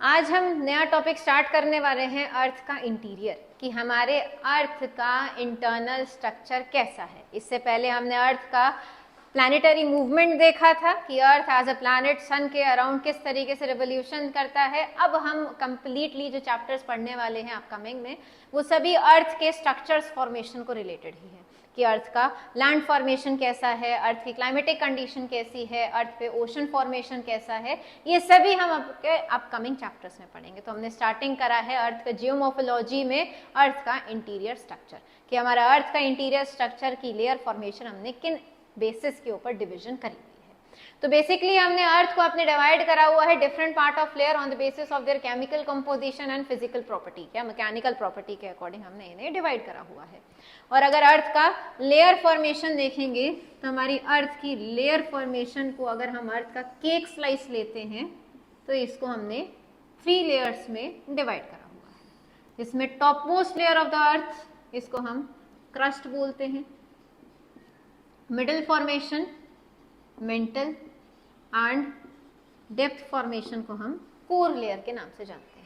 आज हम नया टॉपिक स्टार्ट करने वाले हैं अर्थ का इंटीरियर, कि हमारे अर्थ का इंटरनल स्ट्रक्चर कैसा है। इससे पहले हमने अर्थ का प्लानिटरी मूवमेंट देखा था कि अर्थ एज अ प्लैनेट सन के अराउंड किस तरीके से रिवोल्यूशन करता है। अब हम कंप्लीटली जो चैप्टर्स पढ़ने वाले हैं अपकमिंग में, वो सभी अर्थ के स्ट्रक्चर्स फॉर्मेशन को रिलेटेड ही है, कि अर्थ का लैंड फॉर्मेशन कैसा है, अर्थ की क्लाइमेटिक कंडीशन कैसी है, अर्थ पे ओशन फॉर्मेशन कैसा है, ये सभी हम आपके अपकमिंग चैप्टर्स में पढ़ेंगे। तो हमने स्टार्टिंग करा है अर्थ का जियोमॉर्फोलॉजी में अर्थ का इंटीरियर स्ट्रक्चर, कि हमारा अर्थ का इंटीरियर स्ट्रक्चर की लेयर फॉर्मेशन हमने किन बेसिस के ऊपर डिवीजन करी हुई है। तो बेसिकली हमने अर्थ को अपने डिवाइड करा हुआ है different part of layer on the basis of their chemical composition and physical property, या मैकेनिकल प्रॉपर्टी के अकॉर्डिंग हमने इन्हें डिवाइड करा हुआ है। और अगर अर्थ का लेयर फॉर्मेशन देखेंगे तो हमारी अर्थ की लेयर फॉर्मेशन को, अगर हम अर्थ का केक स्लाइस लेते हैं तो इसको हमने 3 लेयर्स में डिवाइड करा हुआ है। इसमें top most layer of the अर्थ, इसको हम क्रस्ट बोलते हैं। Middle formation mental and depth formation को हम कोर लेयर के नाम से जानते हैं।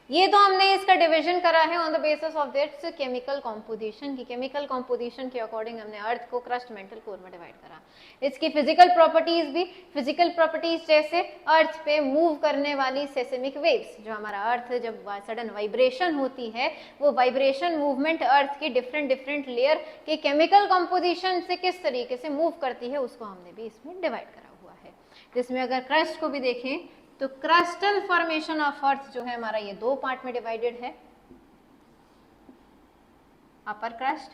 ये तो हमने इसका डिवीजन करा है on the basis of its chemical composition, की केमिकल कंपोजिशन के अकॉर्डिंग हमने अर्थ को क्रस्ट मेंटल कोर में डिवाइड करा। इसकी फिजिकल प्रॉपर्टीज भी, फिजिकल प्रॉपर्टीज जैसे अर्थ पे मूव करने वाली सेस्मिक वेव्स, जो हमारा अर्थ जब सडन वाइब्रेशन होती है, वो वाइब्रेशन मूवमेंट अर्थ की डिफरेंट डिफरेंट लेयर के केमिकल कंपोजिशन से किस तरीके से मूव करती है, उसको हमने भी इसमें डिवाइड करा हुआ है। जिसमें अगर क्रस्ट को भी देखें तो क्रस्टल फॉर्मेशन ऑफ अर्थ जो है हमारा, ये 2 पार्ट में डिवाइडेड है, अपर क्रस्ट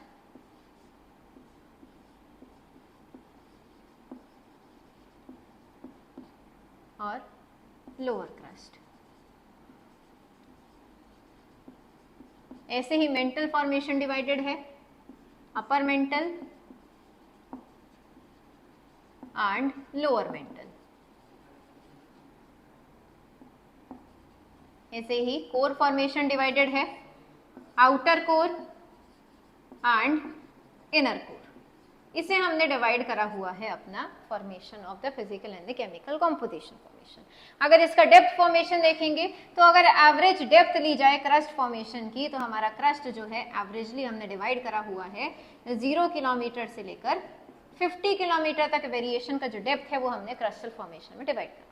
और लोअर क्रस्ट। ऐसे ही मेंटल फॉर्मेशन डिवाइडेड है, upper mantle and lower mental. ऐसे ही कोर फॉर्मेशन डिवाइडेड है, outer core and inner core. इसे हमने डिवाइड करा हुआ है अपना formation of the physical and the chemical composition formation. अगर इसका डेप्थ फॉर्मेशन देखेंगे तो अगर एवरेज डेप्थ ली जाए क्रस्ट फॉर्मेशन की, तो हमारा क्रस्ट जो है एवरेजली हमने डिवाइड करा हुआ है 0 किलोमीटर से लेकर 50 किलोमीटर तक वेरिएशन का जो डेप्थ है वो हमने क्रस्टल फॉर्मेशन में डिवाइड करा।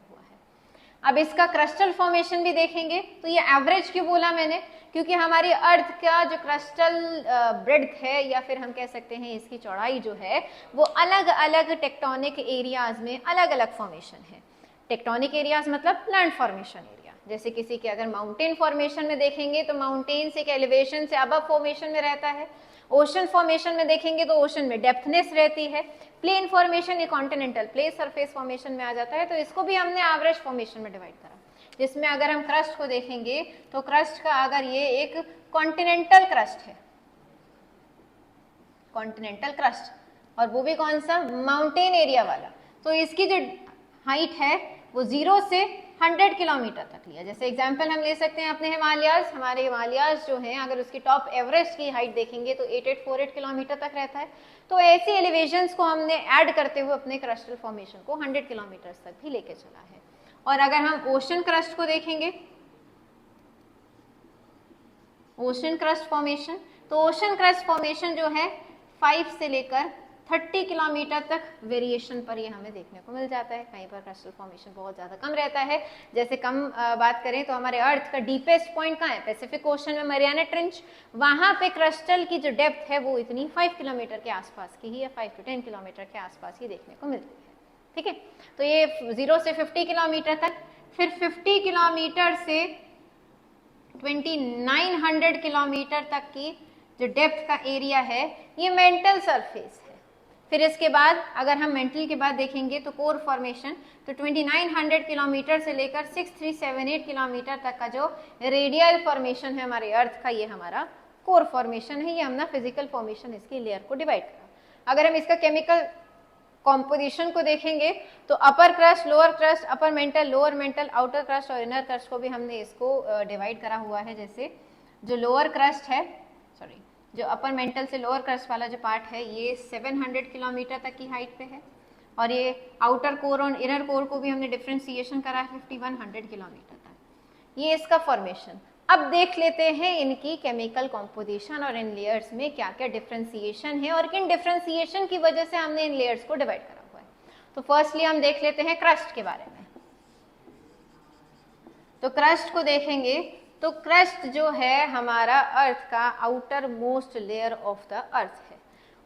अब इसका क्रस्टल फॉर्मेशन भी देखेंगे तो ये एवरेज क्यों बोला मैंने, क्योंकि हमारी अर्थ का जो क्रस्टल ब्रेड्थ है, या फिर हम कह सकते हैं इसकी चौड़ाई जो है, वो अलग अलग टेक्टोनिक एरियाज में अलग अलग फॉर्मेशन है। टेक्टोनिक एरियाज मतलब लैंड फॉर्मेशन एरिया। जैसे किसी के अगर माउंटेन फॉर्मेशन में देखेंगे तो माउंटेन से एक एलिवेशन से अबव फॉर्मेशन में रहता है। ओशन फॉर्मेशन में देखेंगे तो ओशन में डेप्थनेस रहती है। प्लेन फॉर्मेशन, ये कॉन्टिनेंटल प्लेन सरफेस फॉर्मेशन में आ जाता है। तो इसको भी हमने एवरेज फॉर्मेशन में डिवाइड करा, जिसमें अगर हम क्रस्ट को देखेंगे तो क्रस्ट का अगर ये एक कॉन्टिनेंटल क्रस्ट है, कॉन्टिनेंटल क्रस्ट, और वो भी कौन सा, माउंटेन एरिया वाला, तो इसकी जो हाइट है वो 0 से 100 किलोमीटर तक लिया। जैसे एग्जांपल हम ले सकते हैं अपने हिमालयाज। हमारे हिमालयाज जो हैं, अगर उसकी टॉप एवरेस्ट की हाइट देखेंगे तो 8848 किलोमीटर तक रहता है। तो ऐसी एलिवेशंस को हमने ऐड करते हुए अपने क्रस्टल फॉर्मेशन को 100 किलोमीटर तक भी लेके चला है। और अगर हम ओशन क्रस्ट को देखेंगे, ओशन क्रस्ट फॉर्मेशन, तो ओशन क्रस्ट फॉर्मेशन जो है 5 से लेकर 30 किलोमीटर तक वेरिएशन पर ये हमें देखने को मिल जाता है। कहीं पर क्रस्टल फॉर्मेशन बहुत ज़्यादा कम रहता है। जैसे कम बात करें तो हमारे अर्थ का डीपेस्ट पॉइंट कहाँ है, पैसिफिक ओशन में मरियाना ट्रेंच। वहाँ पे क्रस्टल की जो डेप्थ है वो इतनी 5 किलोमीटर के आसपास की ही है, 5 to 10 किलोमीटर के आसपास ही देखने को मिलती है। ठीक है, तो ये 0 से 50 किलोमीटर तक, फिर 50 किलोमीटर से 2900 किलोमीटर तक की जो डेप्थ का एरिया है, ये मेंटल सरफेस है। फिर इसके बाद अगर हम मेंटल के बाद देखेंगे तो कोर फॉर्मेशन, तो 2900 किलोमीटर से लेकर 6378 किलोमीटर तक का जो रेडियल फॉर्मेशन है हमारे अर्थ का, ये हमारा कोर फॉर्मेशन है। ये हमने फिजिकल फॉर्मेशन इसकी लेयर को डिवाइड करा। अगर हम इसका केमिकल कॉम्पोजिशन को देखेंगे तो upper crust, lower crust, upper mantle, lower mantle, outer crust और इनर क्रस्ट को भी हमने इसको डिवाइड करा हुआ है। जैसे जो लोअर क्रस्ट है, सॉरी, जो अपर मेंटल से लोअर क्रस्ट वाला जो पार्ट है, ये 700 किलोमीटर तक की हाइट पे है। और ये आउटर कोर और इनर कोर को भी हमने डिफ्रेंसिएशन करा है 5100 किलोमीटर तक। ये इसका फॉर्मेशन। अब देख लेते हैं इनकी केमिकल कॉम्पोजिशन और इन लेयर्स में क्या क्या डिफ्रेंसिएशन है और किन डिफ्रेंसिएशन की वजह से हमने इन लेयर्स को डिवाइड करा हुआ है। तो फर्स्टली हम देख लेते हैं क्रस्ट के बारे में। तो क्रस्ट को देखेंगे तो क्रस्ट जो है हमारा अर्थ का outer most layer of the अर्थ है।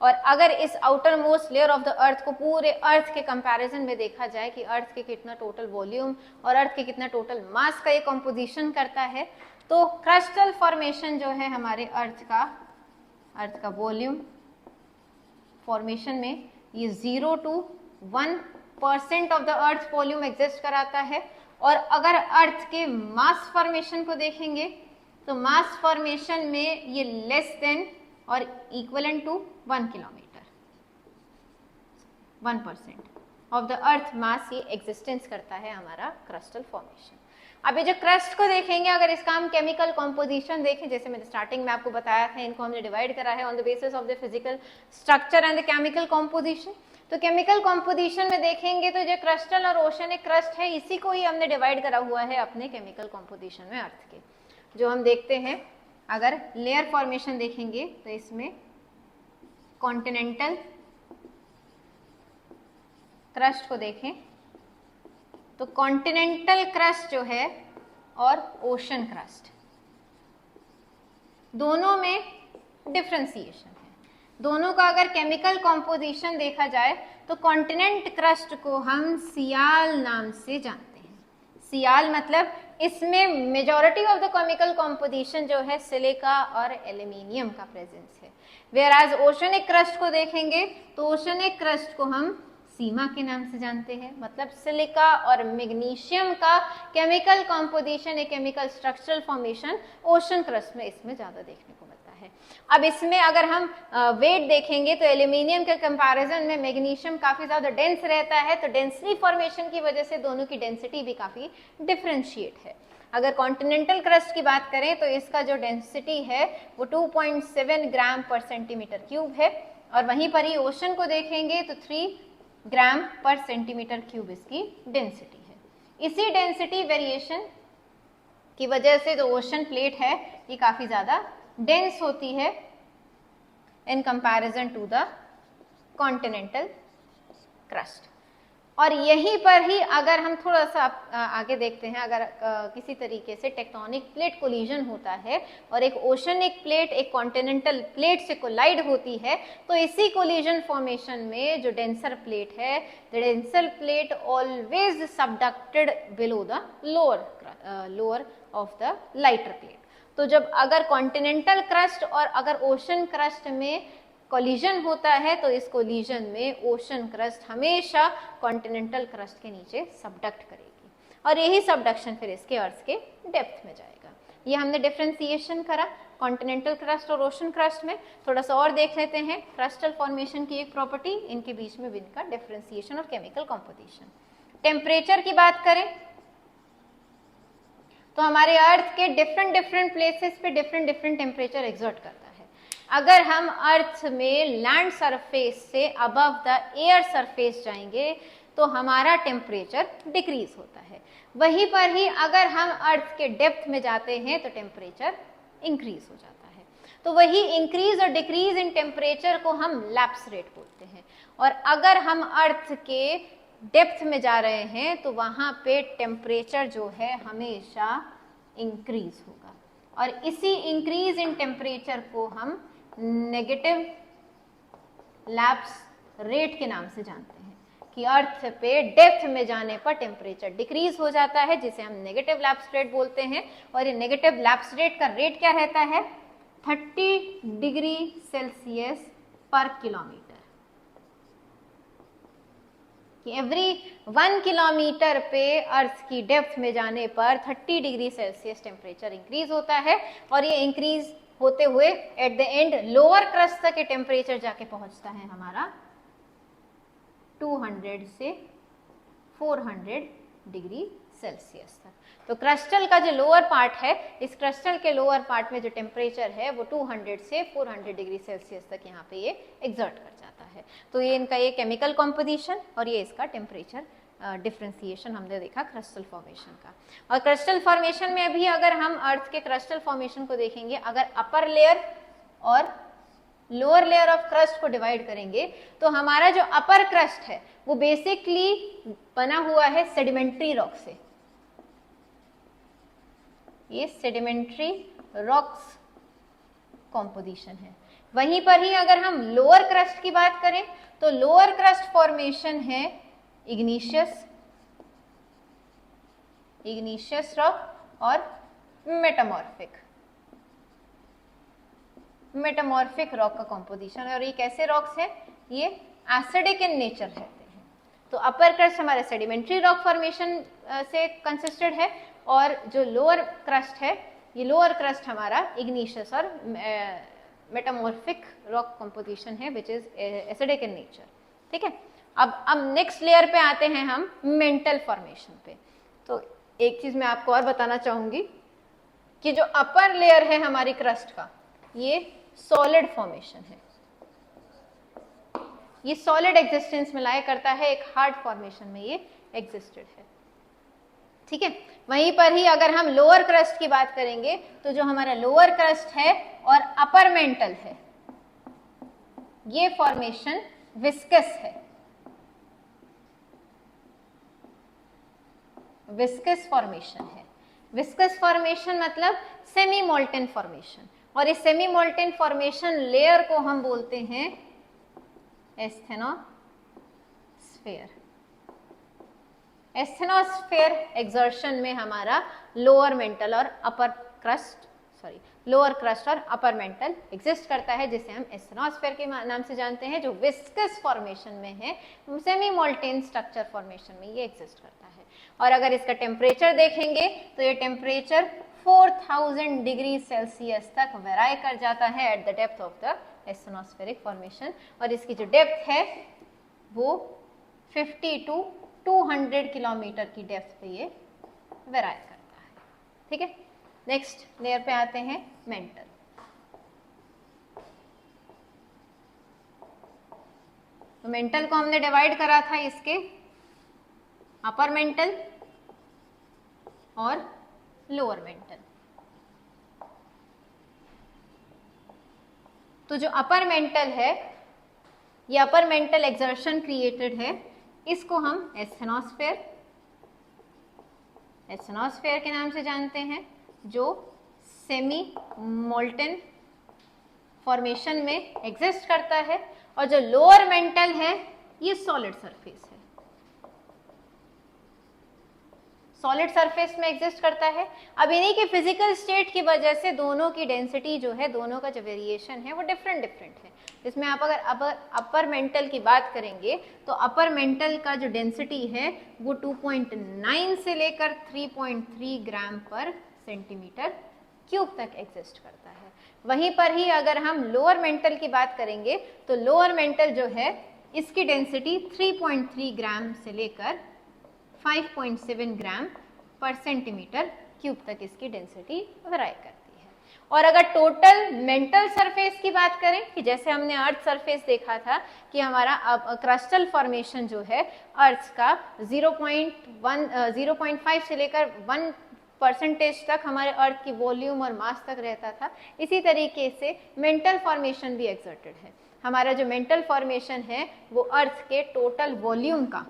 और अगर इस outer most layer of the अर्थ को पूरे अर्थ के कंपैरिजन में देखा जाए कि अर्थ के कितना टोटल वॉल्यूम और अर्थ के कितना टोटल मास का ये कंपोजिशन करता है, तो क्रस्टल फॉर्मेशन जो है हमारे अर्थ का वॉल्यूम फॉर्मेशन में ये 0 to 1% of the earth volume exist कराता है। और अगर अर्थ के मास फॉर्मेशन को देखेंगे तो मास फॉर्मेशन में ये लेस देन और equivalent to 1 kilometre, 1% of the earth mass ये एग्जिस्टेंस करता है हमारा क्रस्टल फॉर्मेशन। अब ये जो क्रस्ट को देखेंगे, अगर इसका हम केमिकल कॉम्पोजिशन देखें, जैसे मैंने स्टार्टिंग में आपको बताया था, इनको हमने डिवाइड करा है on the basis of the physical structure and the chemical composition. तो केमिकल कॉम्पोजिशन में देखेंगे तो जो क्रस्टल और ओशनिक क्रस्ट है, इसी को ही हमने डिवाइड करा हुआ है अपने केमिकल कॉम्पोजिशन में अर्थ के। जो हम देखते हैं, अगर लेयर फॉर्मेशन देखेंगे तो इसमें कॉन्टिनेंटल क्रस्ट को देखें तो कॉन्टिनेंटल क्रस्ट जो है और ओशन क्रस्ट दोनों में डिफरेंशिएशन है। दोनों का अगर केमिकल कॉम्पोजिशन देखा जाए तो कॉन्टिनेंट क्रस्ट को हम सियाल नाम से जानते हैं। सियाल मतलब इसमें majority of the chemical composition जो है सिलिका और एल्यूमिनियम का प्रेजेंस है। वेयरएज ओशनिक क्रस्ट को देखेंगे तो ओशनिक क्रस्ट को हम सीमा के नाम से जानते हैं, मतलब सिलिका और मैग्नीशियम का केमिकल कॉम्पोजिशन, एक chemical structural formation ocean crust में इसमें ज्यादा देखने को मिलता है। अब इसमें अगर हम वेट देखेंगे तो एल्यूमिनियम के कंपैरिजन में मैग्नीशियम काफी ज्यादा डेंस रहता है, तो डेंसिटी फॉर्मेशन की वजह से दोनों की डेंसिटी भी काफी डिफरेंशिएट है। अगर कॉन्टिनेंटल क्रस्ट की बात करें तो इसका जो डेंसिटी है वो 2.7 ग्राम पर सेंटीमीटर क्यूब है, और वहीं पर ही ओशन को देखेंगे तो 3 ग्राम पर सेंटीमीटर क्यूब इसकी डेंसिटी है। इसी डेंसिटी वेरिएशन की वजह से जो ओशन प्लेट है ये काफी ज्यादा डेंस होती है in comparison to the continental crust. और यहीं पर ही अगर हम थोड़ा सा आगे देखते हैं, अगर किसी तरीके से टेक्टोनिक प्लेट कोलिजन होता है और एक ओशनिक प्लेट एक कॉन्टिनेंटल प्लेट से कोलाइड होती है, तो इसी कोलिजन फॉर्मेशन में जो डेंसर प्लेट है, the denser plate always subducted below the lower of the lighter plate. तो जब अगर कॉन्टिनेंटल क्रस्ट और अगर ओशन क्रस्ट में कोलिजन होता है तो इस कोलिजन में ओशन क्रस्ट हमेशा कॉन्टिनेंटल क्रस्ट के नीचे सबडक्ट करेगी, और यही सबडक्शन फिर इसके अर्थ के डेप्थ में जाएगा। ये हमने डिफरेंशिएशन करा कॉन्टिनेंटल क्रस्ट और ओशन क्रस्ट में। थोड़ा सा और देख लेते हैं क्रस्टल फॉर्मेशन की एक प्रॉपर्टी, इनके बीच में इनका डिफरेंशिएशन और केमिकल कॉम्पोजिशन। टेम्परेचर की बात करें तो हमारे अर्थ के डिफरेंट प्लेसेस पे डिफरेंट टेम्परेचर एग्जर्ट करता है। अगर हम अर्थ में लैंड सरफेस से अबव द एयर सरफेस जाएंगे तो हमारा टेम्परेचर डिक्रीज होता है। वहीं पर ही अगर हम अर्थ के डेप्थ में जाते हैं तो टेम्परेचर इंक्रीज हो जाता है। तो वही इंक्रीज और डिक्रीज इन टेम्परेचर को हम लैप्स रेट बोलते हैं। और अगर हम अर्थ के डेप्थ में जा रहे हैं तो वहां पे टेम्परेचर जो है हमेशा इंक्रीज होगा, और इसी इंक्रीज इन टेम्परेचर को हम नेगेटिव लैप्स रेट के नाम से जानते हैं कि अर्थ पे डेप्थ में जाने पर टेम्परेचर डिक्रीज हो जाता है, जिसे हम नेगेटिव लैप्स रेट बोलते हैं। और ये नेगेटिव लैप्स रेट का रेट क्या रहता है? 30 डिग्री सेल्सियस पर किलोमीटर। कि एवरी 1 किलोमीटर पे अर्थ की डेप्थ में जाने पर 30 डिग्री सेल्सियस टेम्परेचर इंक्रीज होता है, और ये इंक्रीज होते हुए at the end lower crust तक के टेम्परेचर जाके पहुंचता है हमारा 200 से 400 डिग्री सेल्सियस तक। तो क्रिस्टल का जो लोअर पार्ट है, इस क्रिस्टल के लोअर पार्ट में जो टेम्परेचर है वो 200 से 400 डिग्री सेल्सियस तक यहाँ पे ये एग्जर्ट कर जाता है। तो ये इनका ये केमिकल कॉम्पोजिशन और ये इसका टेम्परेचर डिफ्रेंसिएशन हमने देखा क्रिस्टल फॉर्मेशन का। और क्रिस्टल फॉर्मेशन में भी अगर हम अर्थ के क्रिस्टल फॉर्मेशन को देखेंगे, अगर अपर लेयर और लोअर लेयर ऑफ क्रस्ट को डिवाइड करेंगे तो हमारा जो अपर क्रस्ट है वो बेसिकली बना हुआ है सेडिमेंट्री रॉक से। ये सेडिमेंट्री रॉक्स कॉम्पोजिशन है। वहीं पर ही अगर हम लोअर क्रस्ट की बात करें तो लोअर क्रस्ट फॉर्मेशन है इग्नीशियस रॉक और मेटामॉर्फिक रॉक का कॉम्पोजिशन है। और ये कैसे रॉक्स हैं? ये एसिडिक इन नेचर रहते हैं। तो अपर क्रस्ट हमारा सेडिमेंट्री रॉक फॉर्मेशन से कंसिस्टेड है और जो लोअर क्रस्ट है, ये लोअर क्रस्ट हमारा इग्नीशियस और मेटामॉर्फिक रॉक कॉम्पोजिशन है which is acidic in nature. ठीक है, अब नेक्स्ट लेयर पे आते हैं हम मेंटल फॉर्मेशन पे। तो एक चीज मैं आपको और बताना चाहूंगी कि जो अपर लेयर है हमारी क्रस्ट का, ये सॉलिड फॉर्मेशन है। ये सॉलिड एग्जिस्टेंस में लाया करता है, एक हार्ड फॉर्मेशन में ये एग्जिस्टेड है। ठीक है, वहीं पर ही अगर हम लोअर क्रस्ट की बात करेंगे तो जो हमारा लोअर क्रस्ट है और अपर मेंटल है, ये फॉर्मेशन विस्कस है। विस्कस फॉर्मेशन है। विस्कस फॉर्मेशन मतलब सेमी मोल्टन फॉर्मेशन, और इस सेमी मोल्टन फॉर्मेशन लेयर को हम बोलते हैं एस्थेनोस्फेयर। एस्थेनोस्फेयर एक्सर्शन में हमारा लोअर मेंटल और लोअर क्रस्ट और अपर मेंटल एग्जिस्ट करता है, जिसे हम एस्थेनोस्फेयर के नाम से जानते हैं। जो विस्कस फॉर्मेशन में है, सेमी मोल्टेन स्ट्रक्चर फॉर्मेशन में ये एग्जिस्ट करता है। और अगर इसका टेम्परेचर देखेंगे तो ये टेम्परेचर 4000 डिग्री सेल्सियस तक वेराई कर जाता है at the depth of the asthenospheric formation. और इसकी जो डेप्थ है वो 50 to 200 किलोमीटर की डेप्थ पे ये वेराई करता है। ठीक है, नेक्स्ट लेयर पे आते हैं मेंटल। तो मेंटल को हमने डिवाइड करा था इसके अपर मेंटल और लोअर मेंटल। तो जो अपर मेंटल है, ये अपर मेंटल एक्सर्शन क्रिएटेड है, इसको हम एस्थेनोस्फेयर के नाम से जानते हैं, जो सेमी मोल्टन फॉर्मेशन में एग्जिस्ट करता है। और जो लोअर मेंटल है, ये सॉलिड सरफेस है, सॉलिड सरफेस में एग्जिस्ट करता है। अब इन्हीं के फिजिकल स्टेट की वजह से दोनों की डेंसिटी जो है, दोनों का जो वेरिएशन है वो डिफरेंट है। इसमें आप अगर अपर मेंटल की बात करेंगे तो अपर मेंटल का जो डेंसिटी है वो 2.9 से लेकर 3.3 ग्राम पर सेंटीमीटर क्यूब तक एग्जिस्ट करता है। वहीं पर ही अगर हम लोअर मेंटल की बात करेंगे तो लोअर मेंटल जो है, इसकी डेंसिटी 3.3 ग्राम से लेकर 5.7 ग्राम पर सेंटीमीटर क्यूब तक इसकी डेंसिटी वेराई करती है। और अगर टोटल मेंटल सरफेस की बात करें, कि जैसे हमने अर्थ सरफेस देखा था कि हमारा क्रिस्टल फॉर्मेशन जो है अर्थ का 0.5 से लेकर 1% तक हमारे अर्थ की वॉल्यूम और मास तक रहता था, इसी तरीके से मेंटल फॉर्मेशन भी एक्सर्टेड है। हमारा जो मेंटल फॉर्मेशन है वो अर्थ के टोटल वॉल्यूम का,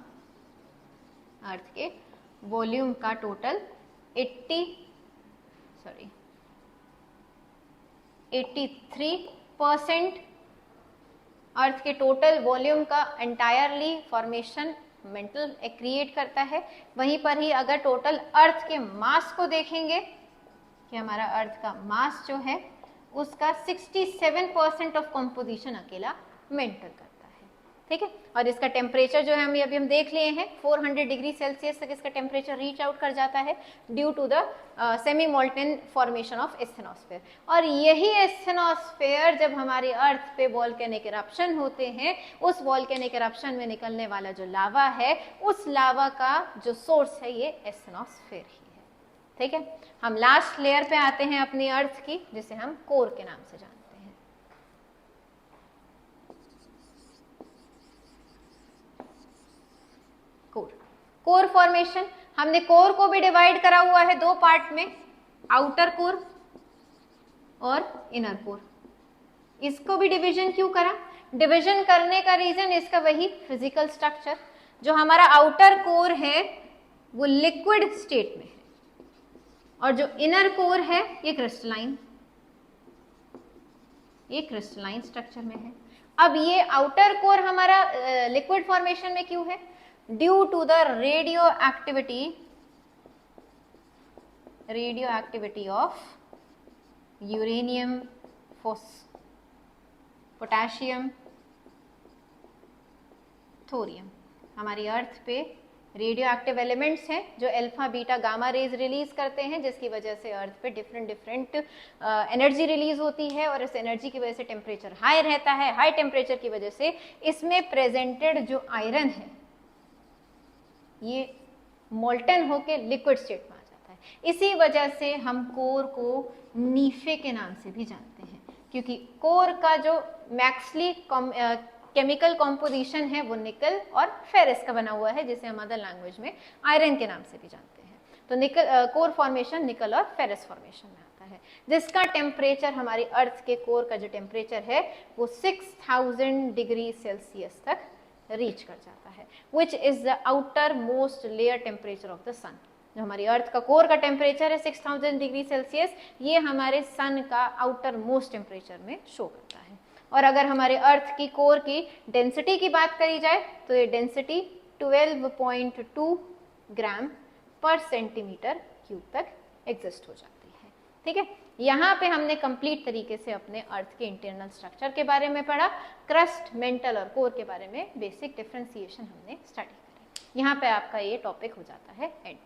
टोटल 83% अर्थ के टोटल वॉल्यूम का एंटायरली फॉर्मेशन मेंटल क्रिएट करता है। वहीं पर ही अगर टोटल अर्थ के मास को देखेंगे कि हमारा अर्थ का मास जो है उसका 67% ऑफ कंपोजिशन अकेला मेंटल करता है। ठीक है, और इसका टेम्परेचर जो है अभी हम देख लिए हैं 400 डिग्री सेल्सियस तक इसका टेम्परेचर रीच आउट कर जाता है due to the semi molten formation of asthenosphere. और यही एस्थेनोस्फेयर जब हमारी अर्थ पे वोल्केनिक इरप्शन होते हैं, उस वोल्केनिक इरप्शन में निकलने वाला जो लावा है, उस लावा का जो सोर्स है ये एस्थेनोस्फेयर ही है। ठीक है, हम लास्ट लेयर पे आते हैं अपनी अर्थ की, जिसे हम कोर के नाम से जानते हैं। कोर कोर फॉर्मेशन, हमने कोर को भी डिवाइड करा हुआ है दो पार्ट में, आउटर कोर और इनर कोर। इसको भी डिवीजन क्यों करा? डिवीजन करने का रीजन इसका वही फिजिकल स्ट्रक्चर, जो हमारा आउटर कोर है वो लिक्विड स्टेट में है और जो इनर कोर है ये क्रिस्टलाइन स्ट्रक्चर में है। अब ये आउटर कोर हमारा लिक्विड फॉर्मेशन में क्यों है? Due to the radio activity of uranium, potassium, thorium. हमारी अर्थ पे रेडियो एक्टिव एलिमेंट्स हैं जो alpha beta gamma rays release करते हैं, जिसकी वजह से अर्थ पे डिफरेंट एनर्जी रिलीज होती है और इस एनर्जी की वजह से टेम्परेचर हाई रहता है। हाई टेम्परेचर की वजह से इसमें प्रेजेंटेड जो आयरन है ये मोल्टन होके लिक्विड स्टेट में आ जाता है। इसी वजह से हम कोर को नीफे के नाम से भी जानते हैं, क्योंकि कोर का जो मैक्सली केमिकल कॉम्पोजिशन है वो निकल और फेरस का बना हुआ है, जिसे हम अदर लैंग्वेज में आयरन के नाम से भी जानते हैं। तो कोर फॉर्मेशन निकल और फेरस फॉर्मेशन में आता है, जिसका टेम्परेचर हमारी अर्थ के कोर का जो टेम्परेचर है वो 6000 डिग्री सेल्सियस तक रीच कर जाता है, which is the outer most layer temperature of the sun. जो हमारी अर्थ का कोर का टेम्परेचर है 6000 डिग्री सेल्सियस, ये हमारे सन का आउटर मोस्ट टेम्परेचर में शो करता है। और अगर हमारे अर्थ की कोर की डेंसिटी की बात करी जाए तो ये डेंसिटी 12.2 ग्राम पर सेंटीमीटर क्यूब तक एग्जिस्ट हो जाती है। ठीक है, यहाँ पे हमने कंप्लीट तरीके से अपने अर्थ के इंटरनल स्ट्रक्चर के बारे में पढ़ा, क्रस्ट, मेंटल और कोर के बारे में बेसिक डिफरेंशिएशन हमने स्टडी करी। यहाँ पे आपका ये टॉपिक हो जाता है एंड।